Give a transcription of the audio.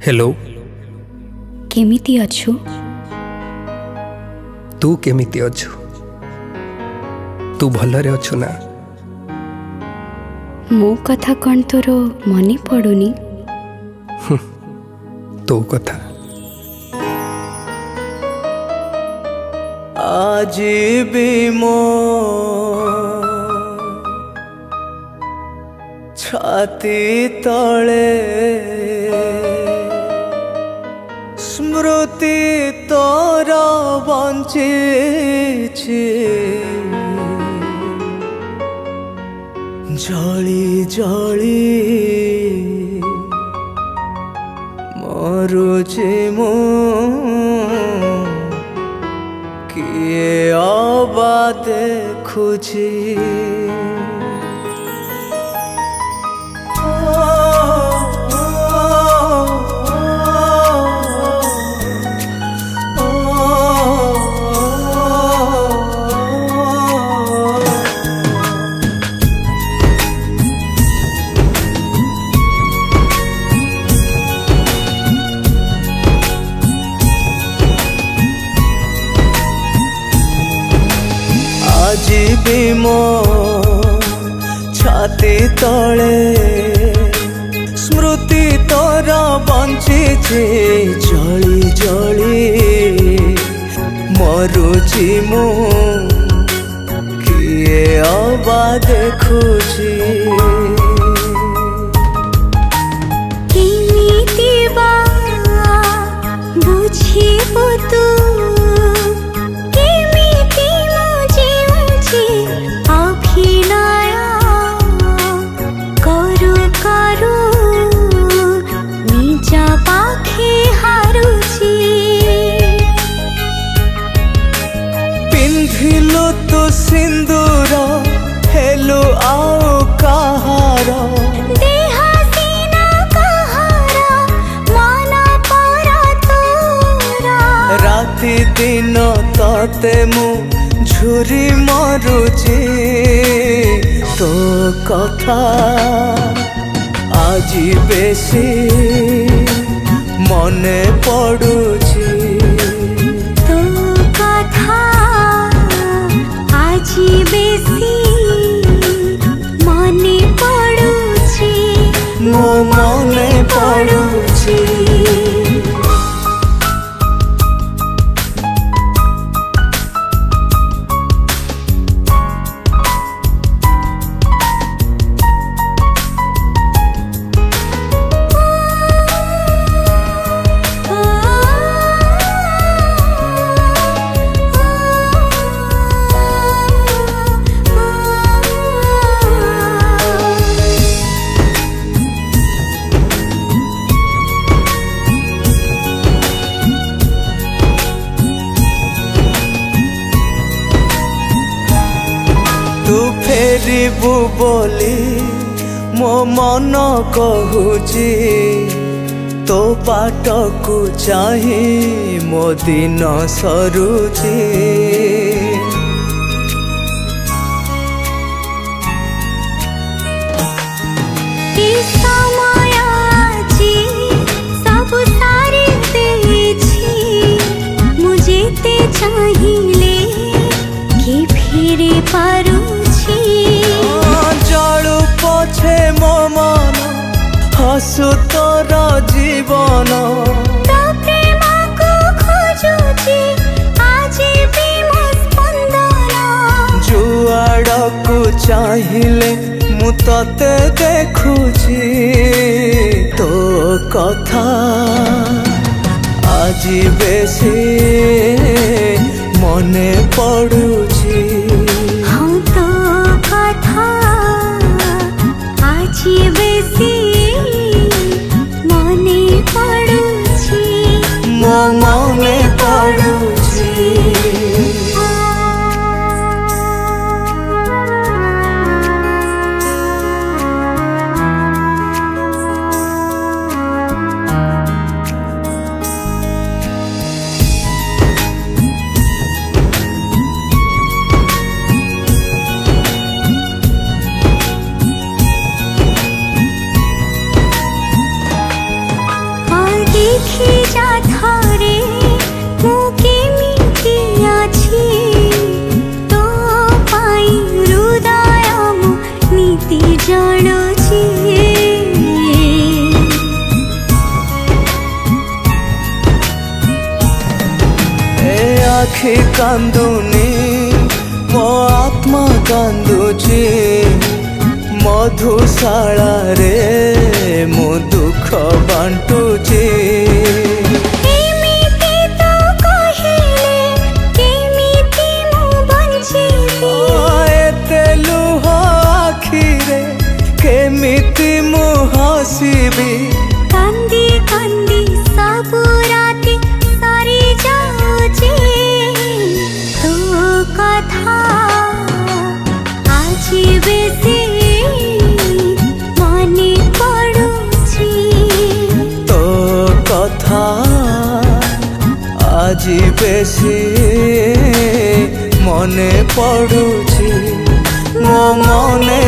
Hello केमिति अछु? तू केमिति अछु? तू भलरे अछु ना? मो कथा कौन तोर मनी पड़ुनी? तो कथा आज भी मो छाती तले स्मृति तोर बंचिछि जली जली मरुछि मु किए अबा देखुछि आज भी मो छाती तले स्मृति तोर बंचिछि जली जली मरुछि मु किए अबा देखुछि पिंधिलु तो सिंदूर हेलु आओ कहार राति दिन तते मु झुरी मरुछि तो कथा आज बेसी मने पड़ुछि मो मने पड़ुछि तू फेरिबु बोली मो मन कहूची तो बाट को चाही मो दिन सरुची चाहिए कि फिर पारू जड़ू पछे मो मन हसु तोर जीवन जुआड़ू चाहिए मु तते देखुछि तो कथा आज बेसी मने पड़ुछि मो मने पड़ुछि ଜଳୁଛି ଏ ଆଖି କାନ୍ଦୁନି ମୋ ଆତ୍ମା କାନ୍ଦୁଛି ମଧୁଶାଳାରେ ମୁଁ ଦୁଃଖ ବାଣ୍ଟୁଛି ଏମିତି ତ କହିଲେ କେମିତି ମୁଁ ବଞ୍ଚିବି ଏତେ ଲୁହ ଆଖିରେ କେମିତି ମୁଁ ହସିବି କାନ୍ଦି କାନ୍ଦି ସବୁ ରାତି ସରି ଯାଉଛି ତୋ କଥା ଆଜି ବେଶୀ ମନେ ପଡୁଛି ତୋ କଥା ଆଜି ବେଶୀ ମନେ ପଡୁଛି ମୋ ମନେ